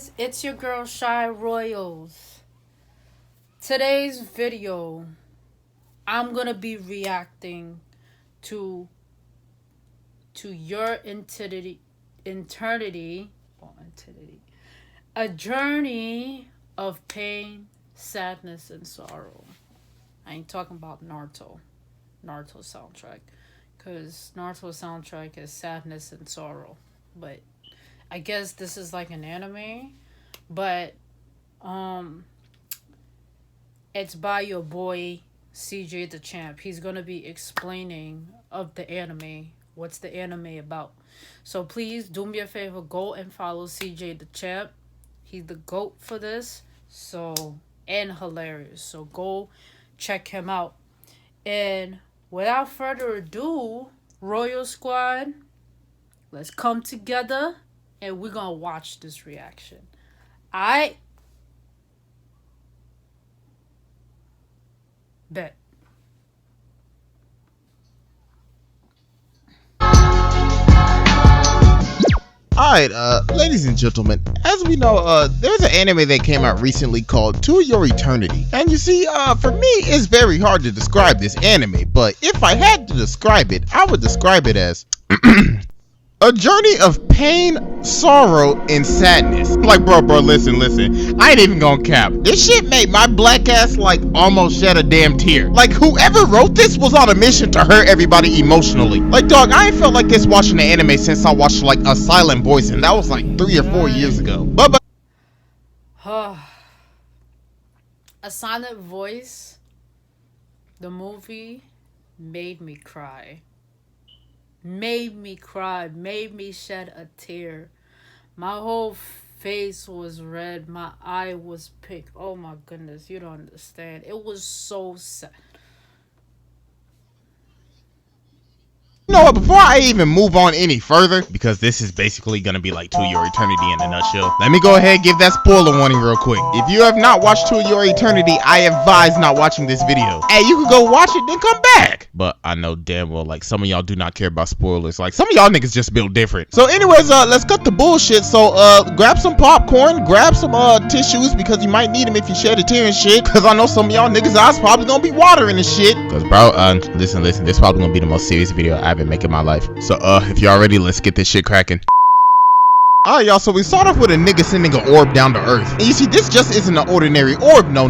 guys, it's your girl ShyRoyals. Today's video, I'm gonna be reacting to your eternity, a journey of pain, sadness, and sorrow. I ain't talking about Naruto soundtrack, cause Naruto soundtrack is sadness and sorrow, but I guess this is like an anime, but um it's by your boy Cjdachamp. He's gonna be explaining of the anime. What's the anime about? So please do me a favor, go and follow Cjdachamp. He's the GOAT for this. So and hilarious. So go check him out. And without further ado, Royal Squad, let's come together and we're gonna watch this reaction. I bet. Alright, ladies and gentlemen, as we know, there's an anime that came out recently called To Your Eternity. And you see, for me, it's very hard to describe this anime, but if I had to describe it, I would describe it as a journey of pain, sorrow, and sadness. Like, bro, listen. I ain't even gonna cap. This shit made my black ass, like, almost shed a damn tear. Like, whoever wrote this was on a mission to hurt everybody emotionally. Like, dog, I ain't felt like this watching the anime since I watched, like, A Silent Voice, and that was, like, 3 or 4 years ago. But A Silent Voice, the movie, made me cry. Made me shed a tear. My whole face was red, my eye was pink. Oh my goodness, you don't understand. It was so sad. you know what, before I even move on any further, because this is basically gonna be like To Your Eternity in a nutshell, let me go ahead and give that spoiler warning real quick. If you have not watched To Your Eternity, I advise not watching this video. Hey, you can go watch it, then come back. But I know damn well, like, some of y'all do not care about spoilers. Like, some of y'all niggas just build different. So anyways, let's cut the bullshit. So, grab some popcorn, grab some, tissues, because you might need them if you shed a tear and shit. Cause I know some of y'all niggas' eyes probably gonna be watering and shit. Cause bro, listen, this probably gonna be the most serious video I've been making in my life. So, if y'all ready, let's get this shit cracking. Alright, y'all, so we start off with a nigga sending an orb down to earth. And you see, this just isn't an ordinary orb. No.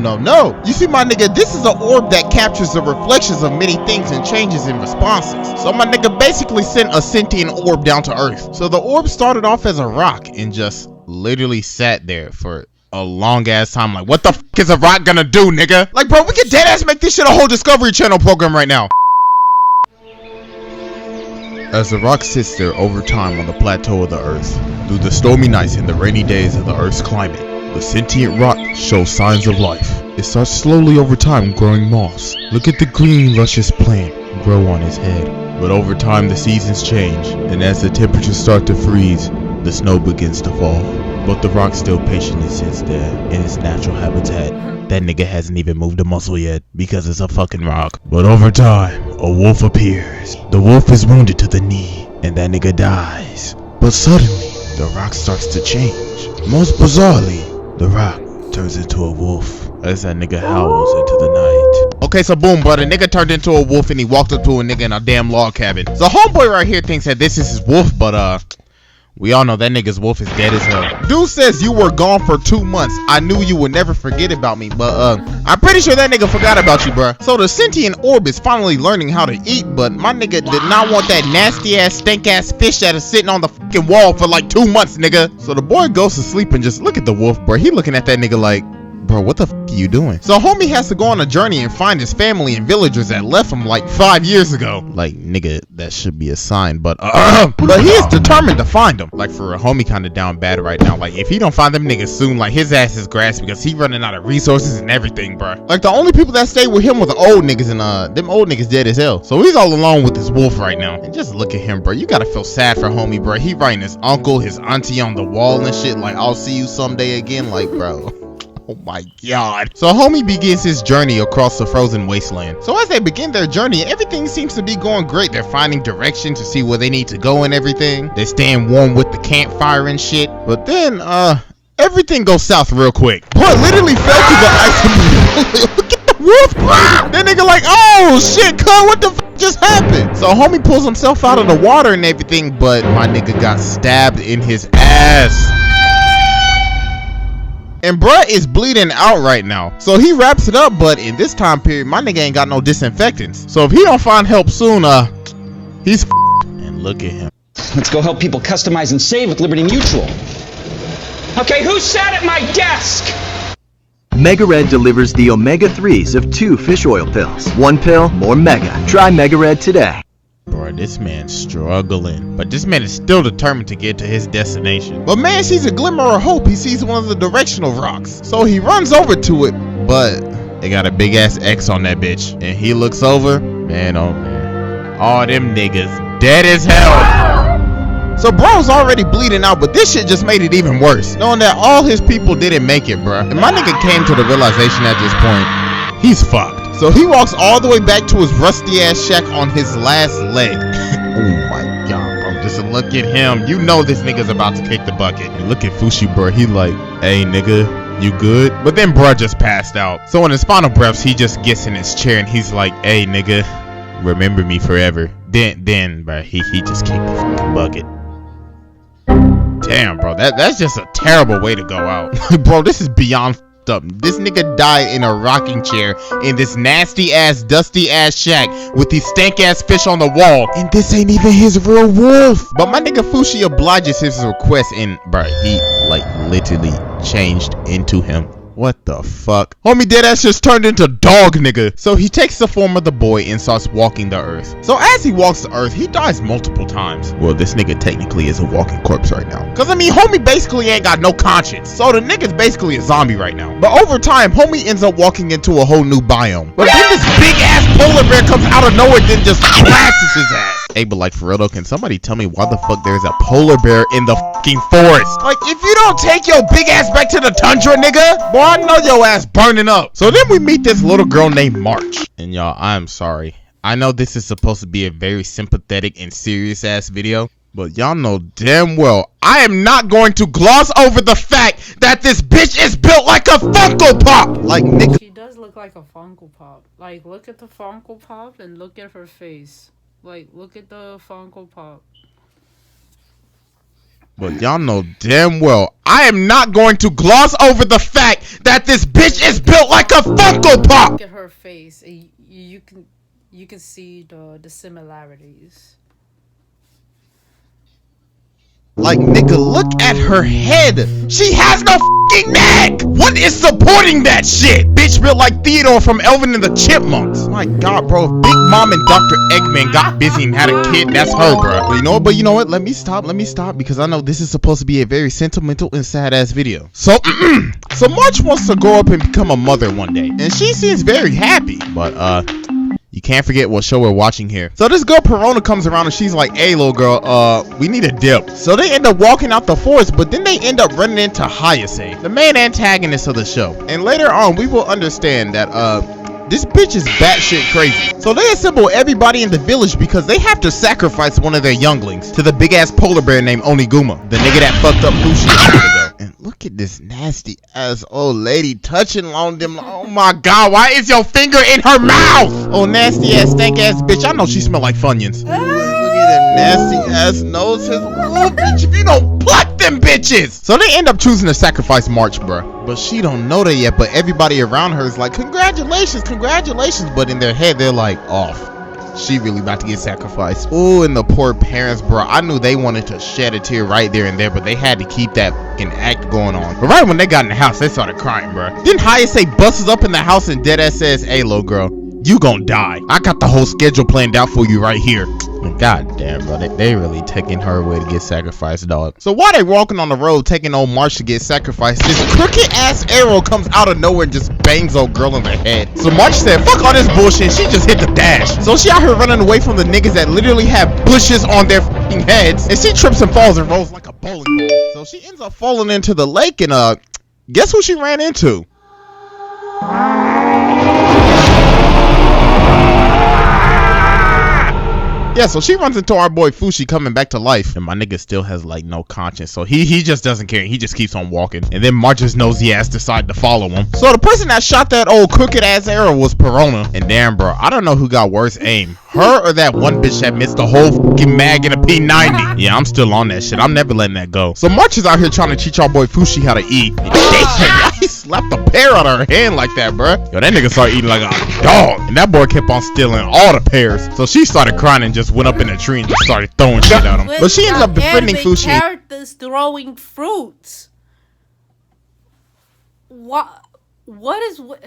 You see, my nigga, this is an orb that captures the reflections of many things and changes in responses. So my nigga basically sent a sentient orb down to earth. So the orb started off as a rock and just literally sat there for a long ass time. Like, what the f is a rock gonna do, nigga? Like, bro, we could dead ass make this shit a whole Discovery Channel program right now. As the rock sits there over time on the plateau of the earth, through the stormy nights and the rainy days of the earth's climate, the sentient rock shows signs of life. It starts slowly over time growing moss. Look at the green luscious plant grow on his head. But over time the seasons change, and as the temperatures start to freeze, the snow begins to fall. But the rock still patiently sits there in its natural habitat. That nigga hasn't even moved a muscle yet because it's a fucking rock. But over time, a wolf appears. The wolf is wounded to the knee, and that nigga dies. But suddenly, the rock starts to change. Most bizarrely, the rock turns into a wolf as that nigga howls into the night. Okay, so boom, bro, the nigga turned into a wolf and he walked up to a nigga in a damn log cabin. So homeboy right here thinks that this is his wolf, but we all know that nigga's wolf is dead as hell. Dude says you were gone for 2 months. I knew you would never forget about me, but I'm pretty sure that nigga forgot about you, bruh. So the sentient orb is finally learning how to eat, but my nigga did not want that nasty ass, stank ass fish that is sitting on the fucking wall for like 2 months, nigga. So the boy goes to sleep and just look at the wolf, bruh. He looking at that nigga like, bro, what the f are you doing? So homie has to go on a journey and find his family and villagers that left him like 5 years ago. Like, nigga, that should be a sign, but he is determined to find them. Like, for a homie kinda down bad right now. Like, if he don't find them niggas soon, like, his ass is grass because he running out of resources and everything, bro. Like, the only people that stay with him were the old niggas, and them old niggas dead as hell. So he's all alone with his wolf right now. And just look at him, bro. You gotta feel sad for homie, bro. He writing his uncle, his auntie on the wall and shit, like, I'll see you someday again. Like, bro. Oh my god. So homie begins his journey across the frozen wasteland. So as they begin their journey, everything seems to be going great. They're finding direction to see where they need to go and everything. They're staying warm with the campfire and shit. But then, everything goes south real quick. Boy, literally fell to the ice. Look at the wolf, bro. That nigga like, oh shit, cuz, what the f just happened? So homie pulls himself out of the water and everything, but my nigga got stabbed in his ass. And bruh is bleeding out right now. So he wraps it up, but in this time period, my nigga ain't got no disinfectants. So if he don't find help soon, he's and look at him. Let's go help people customize and save with Liberty Mutual. Okay, who sat at my desk? Mega Red delivers the omega-3s of 2 fish oil pills. 1 pill, more mega. Try Mega Red today. Bro, this man's struggling, but this man is still determined to get to his destination. But man sees a glimmer of hope. He sees one of the directional rocks, so he runs over to it, but they got a big ass X on that bitch. And he looks over, man, oh man, all them niggas dead as hell. So bro's already bleeding out, but this shit just made it even worse, knowing that all his people didn't make it, bro. And my nigga came to the realization at this point, he's fucked. So he walks all the way back to his rusty ass shack on his last leg. Oh my god, bro, just look at him. You know this nigga's about to kick the bucket. And look at Fushi, bro. He like, hey nigga, you good? But then bro just passed out. So in his final breaths, he just gets in his chair and he's like, hey nigga, remember me forever. Then bro, he just kicked the fucking bucket. Damn, bro, that's just a terrible way to go out. Bro, this is beyond up. This nigga died in a rocking chair in this nasty ass, dusty ass shack with these stank ass fish on the wall. And this ain't even his real wolf. But my nigga Fushi obliges his request and bro, he like literally changed into him. What the fuck? Homie deadass just turned into dog nigga. So he takes the form of the boy and starts walking the earth. So as he walks the earth, he dies multiple times. Well, this nigga technically is a walking corpse right now. Cause I mean, homie basically ain't got no conscience. So the nigga's basically a zombie right now. But over time, homie ends up walking into a whole new biome. But then this big ass polar bear comes out of nowhere, then just blasts his ass. Hey, but like for real though, can somebody tell me why the fuck there's a polar bear in the fucking forest? Like, if you don't take your big ass back to the tundra, nigga, boy, I know your ass burning up. So then we meet this little girl named March. And y'all, I'm sorry. I know this is supposed to be a very sympathetic and serious ass video, but y'all know damn well I am not going to gloss over the fact that this bitch is built like a Funko Pop. Like, nigga. She does look like a Funko Pop. Like, look at the Funko Pop and look at her face. Like, look at the Funko Pop. But y'all know damn well I am not going to gloss over the fact that this bitch is built like a Funko Pop. Look at her face. You can see the similarities. Like, nigga, look at her head. She has no fucking neck. What is supporting that shit? Bitch built like Theodore from Elvin and the Chipmunks. My god, bro. If Big Mom and Dr. Eggman got busy and had a kid, that's her, bro. But you know what? Let me stop because I know this is supposed to be a very sentimental and sad ass video. So March wants to grow up and become a mother one day. And she seems very happy. But, you can't forget what show we're watching here. So this girl Perona comes around and she's like, hey little girl, we need a dip. So they end up walking out the forest, but then they end up running into Hayase, the main antagonist of the show. And later on we will understand that this bitch is batshit crazy. So they assemble everybody in the village because they have to sacrifice one of their younglings to the big ass polar bear named Oniguma, the nigga that fucked up Fushi a minute ago. And look at this nasty ass old lady touching on them. Oh my god, why is your finger in her mouth? Oh, nasty ass stank ass bitch. I know she smell like Funyuns. Look at that nasty ass nose. Oh, bitch, if you don't pluck them bitches. So they end up choosing to sacrifice March, bruh. But she don't know that yet, but everybody around her is like, congratulations. But in their head, they're like, off. She really about to get sacrificed. Oh, and the poor parents, bro. I knew they wanted to shed a tear right there and there, but they had to keep that fucking act going on. But right when they got in the house, they started crying, bro. Then Hayase busts up in the house and deadass says, hey, little girl, you gonna die. I got the whole schedule planned out for you right here. God damn, bro. They really taking her away to get sacrificed, dog. So while they walking on the road taking old March to get sacrificed, this crooked ass arrow comes out of nowhere and just bangs old girl in the head. So March said, fuck all this bullshit. She just hit the dash. So she out here running away from the niggas that literally have bushes on their fucking heads. And she trips and falls and rolls like a bowling ball. So she ends up falling into the lake and guess who she ran into? Yeah, so she runs into our boy Fushi coming back to life, and my nigga still has like no conscience, so he just doesn't care. He just keeps on walking, and then March's nosy ass decided to follow him. So the person that shot that old crooked ass arrow was Perona, and damn bro, I don't know who got worse aim, her or that one bitch that missed the whole fucking mag in a P90. Yeah, I'm still on that shit. I'm never letting that go. So March is out here trying to teach our boy Fushi how to eat. Damn, he slapped the pear out of her hand like that, bro. Yo, that nigga started eating like a dog, and that boy kept on stealing all the pears. So she started crying and just went up in a tree and just started throwing shit at him. But she ended up defending Fushi. Characters throwing fruits. What is what?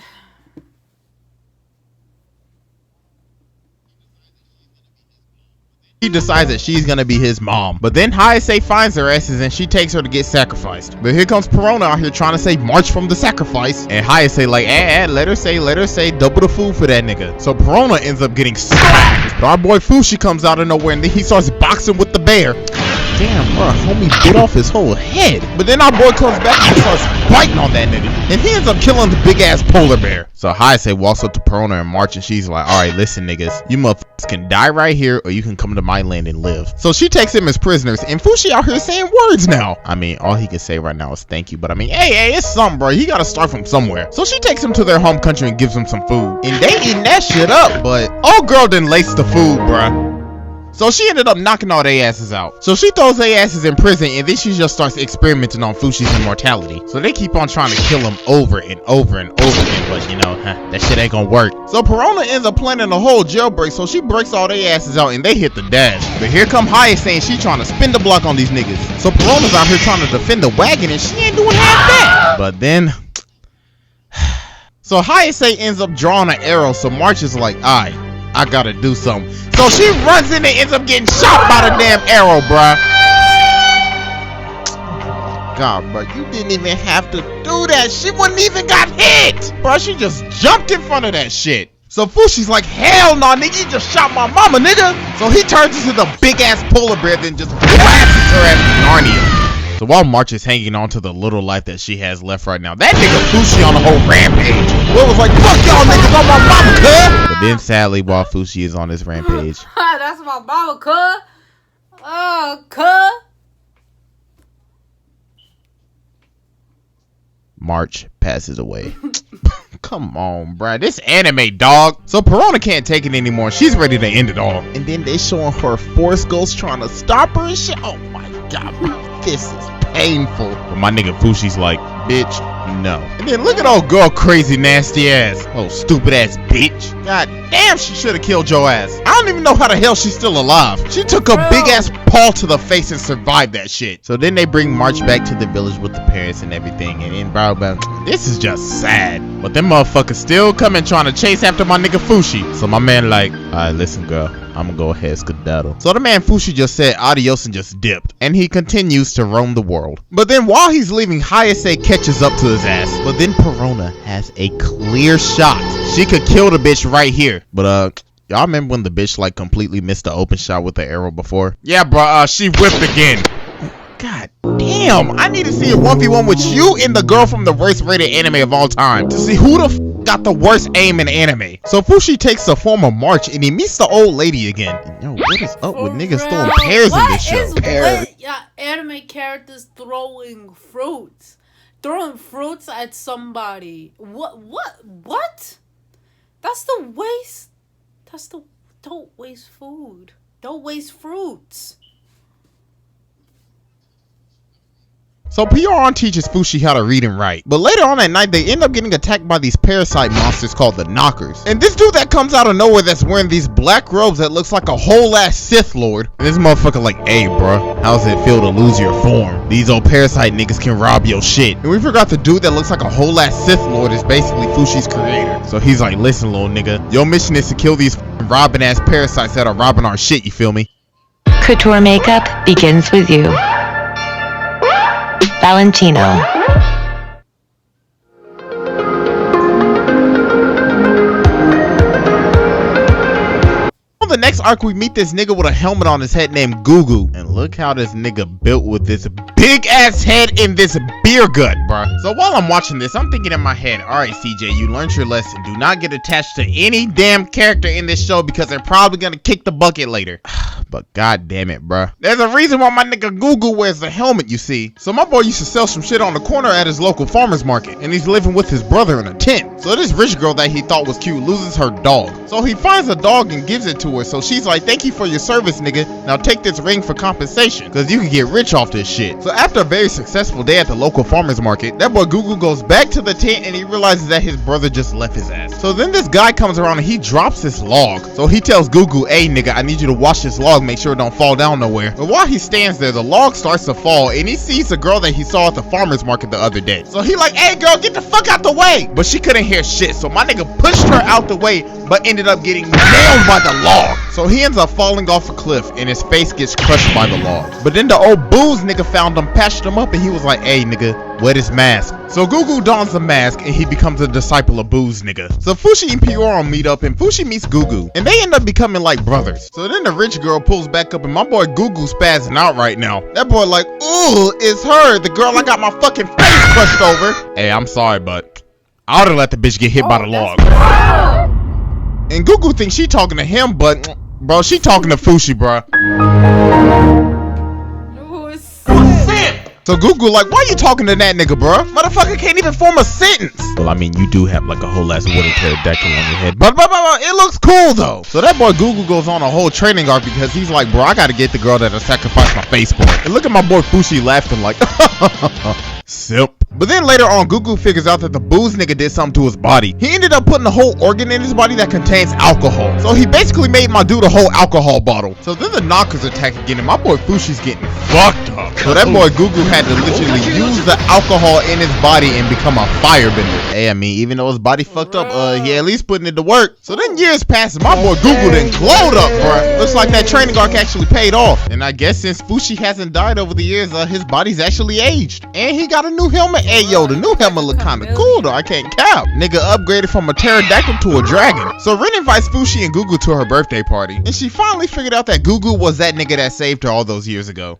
He decides that she's gonna be his mom. But then Hayase finds her asses and she takes her to get sacrificed. But here comes Perona out here trying to say March from the sacrifice. And Hayase like, let her say double the food for that nigga. So Perona ends up getting smacked. But our boy Fushi comes out of nowhere and then he starts boxing with the bear. Damn, bro, homie bit off his whole head. But then our boy comes back and starts biting on that nigga. And he ends up killing the big ass polar bear. So Hayase walks up to Perona and March and she's like, alright, listen niggas, you motherfuckers can die right here or you can come to my land and live. So she takes him as prisoners and Fushi out here saying words now. I mean, all he can say right now is thank you. But I mean, hey, it's something, bro. He gotta start from somewhere. So she takes him to their home country and gives him some food. And they eating that shit up. But old girl didn't lace the food, bruh. So she ended up knocking all their asses out. So she throws their asses in prison and then she just starts experimenting on Fushi's immortality. So they keep on trying to kill him over and over and over again, but you know, that shit ain't gonna work. So Perona ends up planning a whole jailbreak, so she breaks all their asses out and they hit the dash. But here come Hayase saying she trying to spin the block on these niggas. So Perona's out here trying to defend the wagon and she ain't doing half that. But then so Hayase ends up drawing an arrow, so March is like, alright, I gotta do something. So she runs in and ends up getting shot by the damn arrow, bruh. God, bro, you didn't even have to do that. She wouldn't even got hit. Bro, she just jumped in front of that shit. So Fushi's like, hell no, nigga, you just shot my mama, nigga. So he turns into the big ass polar bear, then just blasts her ass with Narnia. So while March is hanging on to the little life that she has left right now, that nigga Fushi on the whole rampage. Will was like, fuck y'all niggas on my mama, cuz. But then sadly, while Fushi is on his rampage, That's my mama, cuz. Oh, cuz. March passes away. Come on, bruh. This anime, dog. So Perona can't take it anymore. She's ready to end it all. And then they showing her Force Ghost trying to stop her and shit. Oh my god, bro. This is painful. But my nigga Fushi's like, bitch, no. And then look at old girl crazy nasty ass. Oh, stupid ass bitch. God damn, she should have killed your ass. I don't even know how the hell she's still alive. She took a big ass paw to the face and survived that shit. So then they bring March back to the village with the parents and everything. And then bro, this is just sad. But them motherfuckers still coming trying to chase after my nigga Fushi. So my man like, alright, listen girl, I'm gonna go ahead skedaddle. So the man Fushi just said adios and just dipped. And he continues to roam the world. But then while he's leaving, Hayase catches up to his ass. But then Perona has a clear shot. She could kill the bitch right here. But y'all remember when the bitch like completely missed the open shot with the arrow before? Yeah, bro, she whipped again. God damn, I need to see a 1v1 with you and the girl from the worst rated anime of all time to see who the got the worst aim in anime. So Fushi takes the form of March and he meets the old lady again. And yo, what is up with niggas throwing pears in this show? Anime characters throwing fruits. Throwing fruits at somebody. What? That's the waste. Don't waste food. Don't waste fruits. So Pioran teaches Fushi how to read and write, but later on at night they end up getting attacked by these parasite monsters called the Knockers. And this dude that comes out of nowhere that's wearing these black robes that looks like a whole ass Sith Lord. And this motherfucker like, hey bro, how's it feel to lose your form? These old parasite niggas can rob your shit. And we forgot the dude that looks like a whole ass Sith Lord is basically Fushi's creator. So he's like, listen little nigga, your mission is to kill these robbing ass parasites that are robbing our shit, you feel me? Couture makeup begins with you. Valentino. the next arc, we meet this nigga with a helmet on his head named Gugu. And look how this nigga built with this big ass head and this beer gut, bruh. So while I'm watching this, I'm thinking in my head, alright CJ, you learned your lesson. Do not get attached to any damn character in this show because they're probably gonna kick the bucket later. But god damn it, bruh. There's a reason why my nigga Gugu wears the helmet, you see. So my boy used to sell some shit on the corner at his local farmer's market, and he's living with his brother in a tent. So this rich girl that he thought was cute loses her dog. So he finds a dog and gives it to her. So she's like, thank you for your service, nigga. Now take this ring for compensation, because you can get rich off this shit. So after a very successful day at the local farmer's market, that boy Gugu goes back to the tent and he realizes that his brother just left his ass. So then this guy comes around and he drops this log. So he tells Gugu, hey nigga, I need you to watch this log, make sure it don't fall down nowhere. But while he stands there, the log starts to fall and he sees the girl that he saw at the farmer's market the other day. So he like, hey girl, get the fuck out the way. But she couldn't hear shit. So my nigga pushed her out the way, but ended up getting nailed by the log. So he ends up falling off a cliff and his face gets crushed by the log. But then the old booze nigga found him, patched him up, and he was like, hey nigga, wear this mask. So Gugu dons the mask and he becomes a disciple of booze nigga. So Fushi and Pioron meet up and Fushi meets Gugu and they end up becoming like brothers. So then the rich girl pulls back up and my boy Gugu spazzing out right now. That boy like, ooh, it's her, the girl I got my fucking face crushed over. Hey, I'm sorry, but I oughta let the bitch get hit by the log. And Gugu thinks she talking to him, but bro, she talking to Fushi, bro. So Gugu like, why you talking to that nigga, bro? Motherfucker can't even form a sentence. Well, I mean, you do have like a whole ass wooden pterodactyl on your head, but it looks cool though. So that boy Gugu goes on a whole training arc because he's like, bro, I gotta get the girl that'll sacrifice my face for it. And look at my boy Fushi laughing like, simp. But then later on, Gugu figures out that the booze nigga did something to his body. He ended up putting a whole organ in his body that contains alcohol. So he basically made my dude a whole alcohol bottle. So then the knockers attack again and my boy Fushi's getting fucked up. So that boy Gugu had to literally use the alcohol in his body and become a firebender. Hey, I mean, even though his body fucked up, he at least putting it to work. So then years pass and my boy Gugu then glowed up, bruh. Looks like that training arc actually paid off. And I guess since Fushi hasn't died over the years, his body's actually aged. And he got a new helmet. Hey, yo, the new helmet look kinda cool though, I can't cap. Nigga upgraded from a pterodactyl to a dragon. So Rin invites Fushi and Gugu to her birthday party. And she finally figured out that Gugu was that nigga that saved her all those years ago.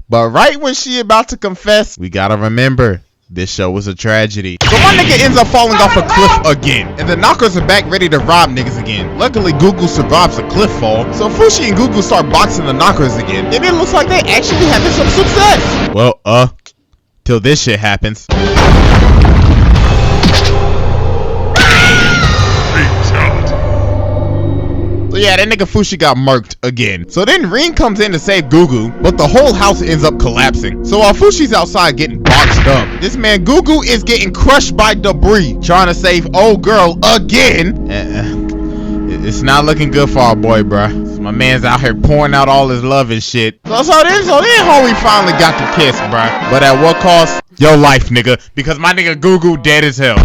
But right when she about to confess, we gotta remember, this show was a tragedy. So my nigga ends up falling off a cliff again. And the knockers are back ready to rob niggas again. Luckily, Gugu survives a cliff fall. So Fushi and Gugu start boxing the knockers again. And it looks like they actually having some success. Well, till this shit happens. So yeah, that nigga Fushi got murked again. So then Rin comes in to save Gugu, but the whole house ends up collapsing. So while Fushi's outside getting boxed up, this man Gugu is getting crushed by debris, trying to save old girl again. It's not looking good for our boy, bruh. So my man's out here pouring out all his love and shit. So then homie finally got to kiss, bruh. But at what cost? Your life, nigga. Because my nigga Gugu dead as hell.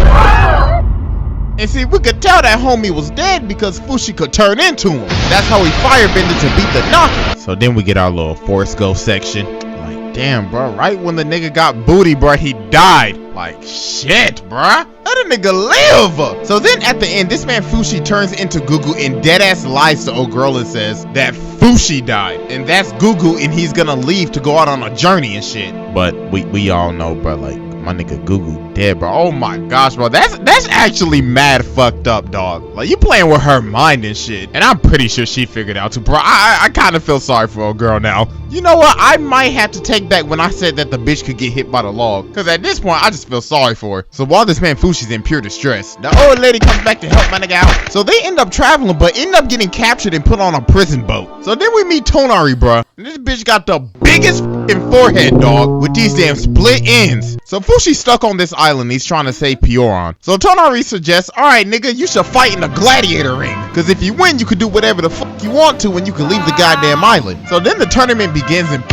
And see, we could tell that homie was dead because Fushi could turn into him. That's how he firebended to beat the knocker. So then we get our little Forrest Gump section. Like, damn, bro, right when the nigga got booty, bro, he died. Like, shit, bruh. Let a nigga live. So then at the end, this man Fushi turns into Gugu and deadass lies to old girl and says that Fushi died. And that's Gugu and he's gonna leave to go out on a journey and shit. But we all know, bro, like, my nigga Gugu dead, bro. Oh my gosh, bro. That's actually mad fucked up, dog. Like, you playing with her mind and shit. And I'm pretty sure she figured out too, bro. I kind of feel sorry for old girl now. You know what? I might have to take back when I said that the bitch could get hit by the log. Because at this point, I just feel sorry for her. So while this man Fushi's in pure distress, the old lady comes back to help my nigga out. So they end up traveling, but end up getting captured and put on a prison boat. So then we meet Tonari, bruh. And this bitch got the biggest forehead, dog, with these damn split ends. So Fushi's stuck on this island. He's trying to save Pioron. So Tonari suggests, alright, nigga, you should fight in the gladiator ring. Because if you win, you could do whatever the fuck you want to and you can leave the goddamn island. So then the tournament begins and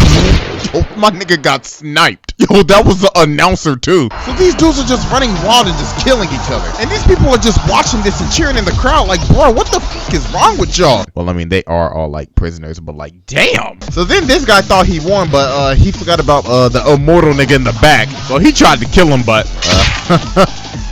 yo, my nigga got sniped. Yo, that was the announcer too. So these dudes are just running wild and just killing each other. And these people are just watching this and cheering in the crowd like, bro, what the fuck is wrong with y'all? Well, I mean, they are all like prisoners, but like, damn. So then this guy thought he won, but he forgot about the immortal nigga in the back. So he tried to kill him, but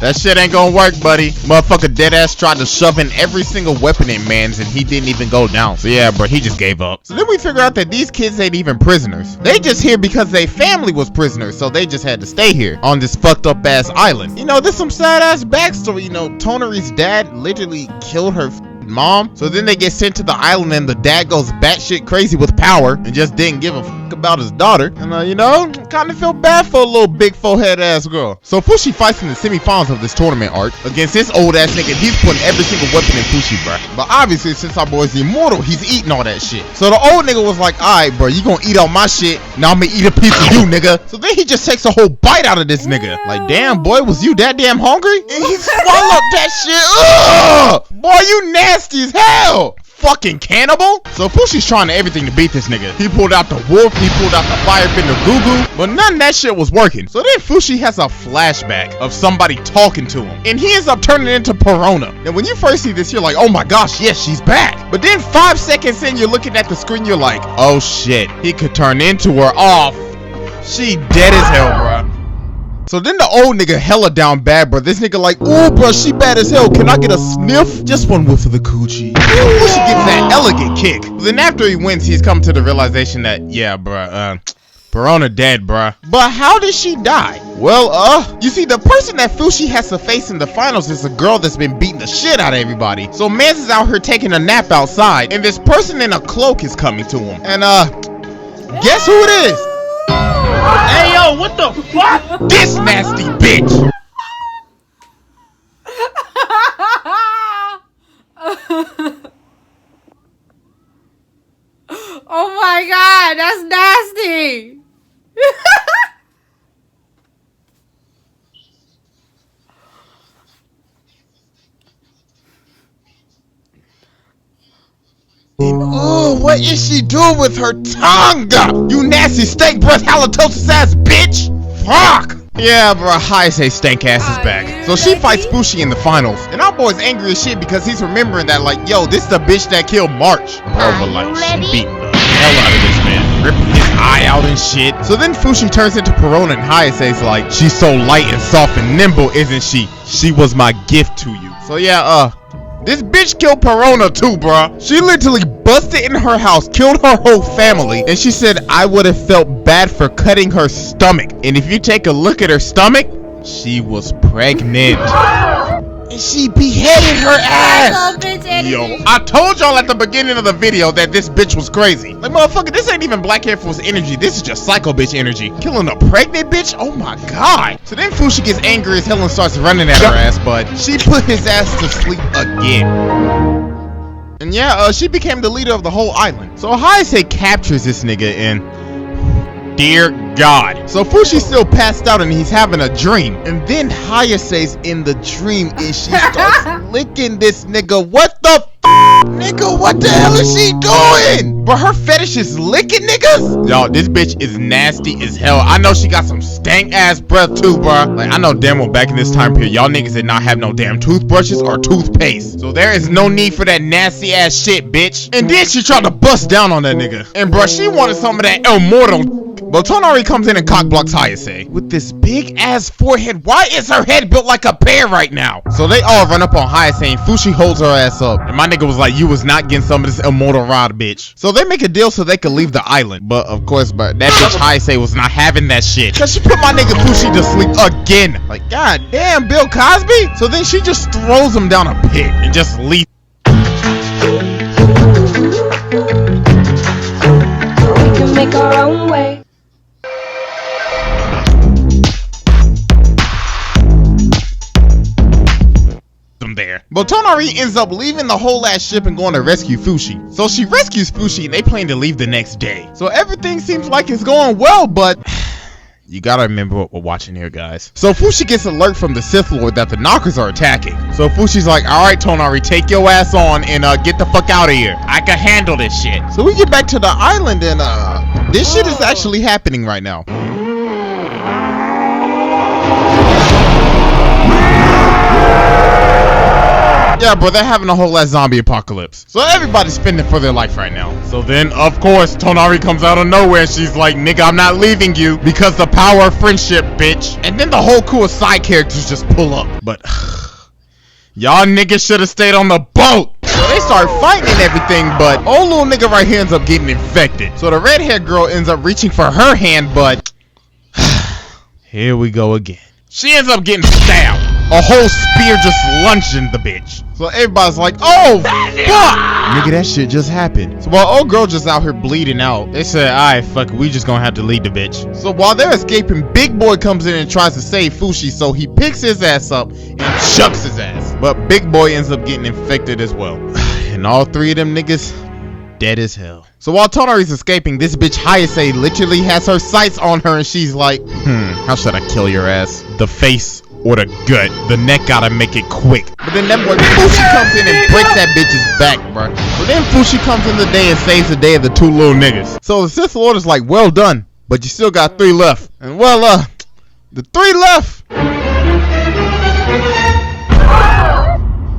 that shit ain't gonna work, buddy. Motherfucker deadass tried to shove in every single weapon in man's and he didn't even go held down. So yeah, bro, he just gave up. So then we figure out that these kids ain't even prisoners. They just here because their family was prisoners, so they just had to stay here on this fucked up ass island. You know, there's some sad ass backstory. You know, Tonari's dad literally killed her mom. So then they get sent to the island and the dad goes batshit crazy with power and just didn't give a fuck about his daughter. And you know, kind of feel bad for a little big forehead ass girl. So Fushi fights in the semifinals of this tournament arc against this old ass nigga. He's putting every single weapon in Fushi, bruh. But obviously, since our boy's immortal, he's eating all that shit. So the old nigga was like, alright, bro, you gonna eat all my shit, now I'm gonna eat a piece of you, nigga. So then he just takes a whole bite out of this nigga. Like, damn, boy, was you that damn hungry? And he swallowed that shit. Ugh! Boy, you nasty as hell. Fucking cannibal. So Fushi's trying everything to beat this nigga. He pulled out the wolf, he pulled out the firebender Gugu, but none of that shit was working. So then Fushi has a flashback of somebody talking to him, and he ends up turning into Perona. Now when you first see this, you're like, oh my gosh, yes, she's back. But then 5 seconds in, you're looking at the screen, you're like, oh shit, he could turn into her. Oh, she dead as hell, bruh. So then the old nigga hella down bad, bro. This nigga like, ooh, bro, she bad as hell. Can I get a sniff? Just one whiff of the coochie. Ooh, she gets that elegant kick. But then after he wins, he's come to the realization that, yeah, bro, Perona dead, bruh. But how did she die? Well, you see, the person that Fushi has to face in the finals is a girl that's been beating the shit out of everybody. So Mans is out here taking a nap outside, and this person in a cloak is coming to him. And, guess who it is? Hey, yo, what the fuck? This nasty bitch! Oh my god, that's nasty! Oh, what is she doing with her tongue? You nasty stank breath halitosis ass bitch! Fuck! Yeah, bro, Hayase stank ass is back. So she fights Fushi in the finals, and our boy's angry as shit because he's remembering that, like, yo, this is the bitch that killed March. Bro, but like, she beating the hell out of this man, ripping his eye out and shit. So then Fushi turns into Perona, and Hayase's like, she's so light and soft and nimble, isn't she? She was my gift to you. So yeah, this bitch killed Perona too, bruh. She literally busted in her house, killed her whole family, and she said I would have felt bad for cutting her stomach. And if you take a look at her stomach, she was pregnant. And she beheaded her ass. Yo, I told y'all at the beginning of the video that this bitch was crazy. Like, motherfucker, this ain't even Black Air Force energy. This is just psycho bitch energy. Killing a pregnant bitch? Oh my god. So then Fushi gets angry as hell and starts running at her ass, but she put his ass to sleep again. And yeah, she became the leader of the whole island. So Hayase captures this nigga and... dear God. So Fushi's still passed out and he's having a dream. And then Hayase's in the dream and she starts licking this nigga. What the f***? Nigga, what the hell is she doing? But her fetish is licking niggas? Yo, this bitch is nasty as hell. I know she got some stank ass breath too, bro. Like, I know damn well back in this time period, y'all niggas did not have no damn toothbrushes or toothpaste. So there is no need for that nasty ass shit, bitch. And then she tried to bust down on that nigga. And bro, she wanted some of that El Mortal. But Tonari comes in and cockblocks Hayase. With this big ass forehead, why is her head built like a pear right now? So they all run up on Hayase and Fushi holds her ass up. And my nigga was like, you was not getting some of this immortal rod, bitch. So they make a deal so they could leave the island. But of course, but that bitch Hayase was not having that shit. Cause she put my nigga Fushi to sleep again. Like, god damn, Bill Cosby? So then she just throws him down a pit and just leaves. We can make our own way. There. But Tonari ends up leaving the whole ass ship and going to rescue Fushi. So she rescues Fushi and they plan to leave the next day. So everything seems like it's going well, but you gotta remember what we're watching here, guys. So Fushi gets alert from the Sith Lord that the Knockers are attacking. So Fushi's like, alright Tonari, take your ass on and get the fuck out of here. I can handle this shit. So we get back to the island and this shit is actually happening right now. Yeah, bro, they're having a whole ass zombie apocalypse. So everybody's spending for their life right now. So then, of course, Tonari comes out of nowhere and she's like, nigga, I'm not leaving you because the power of friendship, bitch. And then the whole crew of side characters just pull up. But y'all niggas should have stayed on the boat. So they start fighting and everything, but old little nigga right here ends up getting infected. So the red-haired girl ends up reaching for her hand, but here we go again. She ends up getting stabbed. A whole spear just lunged in the bitch. So everybody's like, oh, fuck! Nigga, that shit just happened. So while old girl just out here bleeding out, they said, alright, fuck it, we just gonna have to lead the bitch. So while they're escaping, Big Boy comes in and tries to save Fushi, so he picks his ass up and chucks his ass. But Big Boy ends up getting infected as well. And all three of them niggas dead as hell. So while Tonari's escaping, this bitch Hayase literally has her sights on her and she's like, how should I kill your ass? The face or the gut? The neck gotta make it quick. But then that boy Fushi comes in and breaks that bitch's back, bro. But then Fushi comes in the day and saves the day of the two little niggas. So the Sith Lord is like, well done, but you still got 3 left. And well, the 3 left.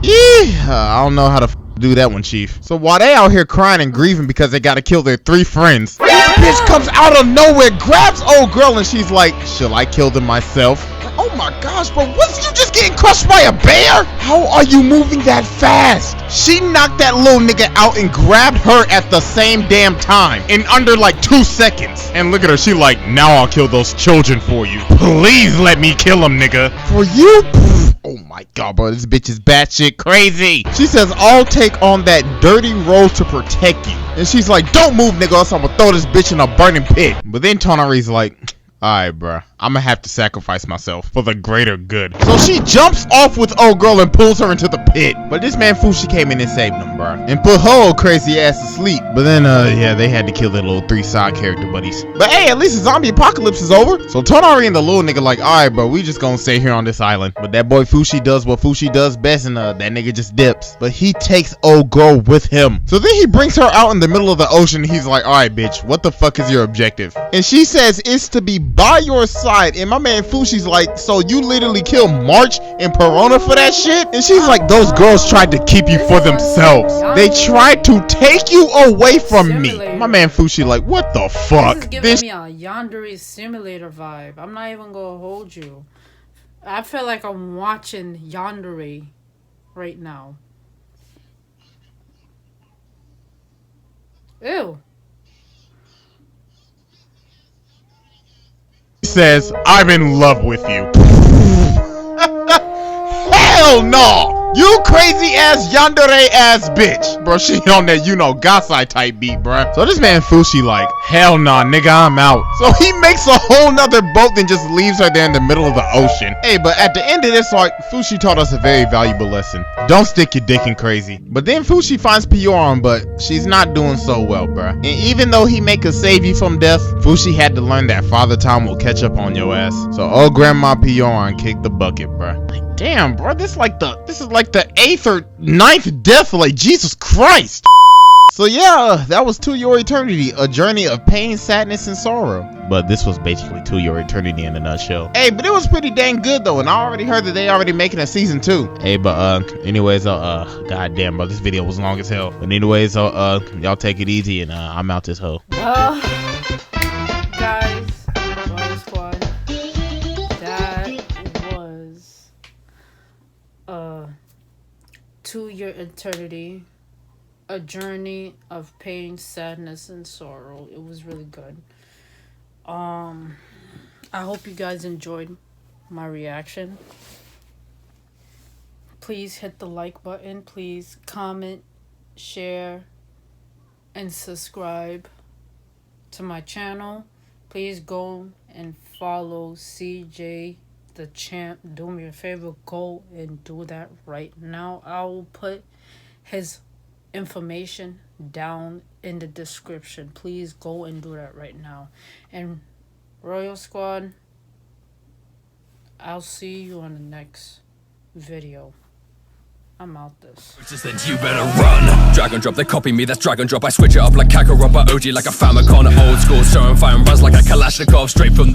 Yeah, I don't know how to do that one, Chief. So while they out here crying and grieving because they gotta kill their 3 friends, this bitch comes out of nowhere, grabs old girl, and she's like, shall I kill them myself? Oh my gosh, bro, wasn't you just getting crushed by a bear? How are you moving that fast? She knocked that little nigga out and grabbed her at the same damn time in under like 2 seconds. And look at her, she like, now I'll kill those children for you. Please let me kill them, nigga. For you? Oh my god, bro, this bitch is batshit crazy. She says, I'll take on that dirty role to protect you. And she's like, don't move, nigga, else I'm gonna throw this bitch in a burning pit. But then Tonari's like, alright, bro, I'm gonna have to sacrifice myself for the greater good. So she jumps off with old girl and pulls her into the pit. But this man Fushi came in and saved him, bro, and put her old crazy ass to sleep. But then, yeah, they had to kill their little 3 side character buddies. But hey, at least the zombie apocalypse is over. So Tonari and the little nigga like, alright, bro, we just gonna stay here on this island. But that boy Fushi does what Fushi does best, and that nigga just dips. But he takes old girl with him. So then he brings her out in the middle of the ocean. He's like, alright, bitch, what the fuck is your objective? And she says it's to be by your side. And my man Fushi's like, so you literally killed March and Perona for that shit? And she's like, those girls tried to keep you for themselves. They tried to take you away from me. My man Fushi like, what the fuck? This is giving me a Yandere Simulator vibe. I'm not even gonna hold you. I feel like I'm watching Yandere right now. Ew. Says, I'm in love with you. Hell no! You crazy ass yandere ass bitch. Bro, she on that, you know, Gasai type beat, bro. So this man Fushi like, hell nah, nigga, I'm out. So he makes a whole nother boat and just leaves her there in the middle of the ocean. Hey, but at the end of this arc, Fushi taught us a very valuable lesson. Don't stick your dick in crazy. But then Fushi finds Pioran, but she's not doing so well, bro. And even though he may could save you from death, Fushi had to learn that Father Time will catch up on your ass. So old Grandma Pioran kicked the bucket, bro. Like, damn, bro, this is like the 8th or 9th death, like, Jesus Christ. So yeah, that was To Your Eternity, a journey of pain, sadness, and sorrow. But this was basically To Your Eternity in a nutshell. Hey, but it was pretty dang good though, and I already heard that they already making a season 2. Hey, but anyways, goddamn, bro, this video was long as hell. But anyways, y'all take it easy, and I'm out this hoe. Guys, Royal Squad, that was To Your Eternity, a journey of pain, sadness, and sorrow. It was really good. I hope you guys enjoyed my reaction. Please hit the like button. Please comment, share, and subscribe to my channel. Please go and follow Cjdachamp. Do me a favor, go and do that right now. I will put his information down in the description. Please go and do that right now. And Royal Squad, I'll see you on the next video. I'm out this. Just then you better run. Drag and drop, they copy me, that's drag and drop. I switch it up like Kakarot, but OG like a Famicom. Old school, stirring fire and buzz like a Kalashnikov. Straight from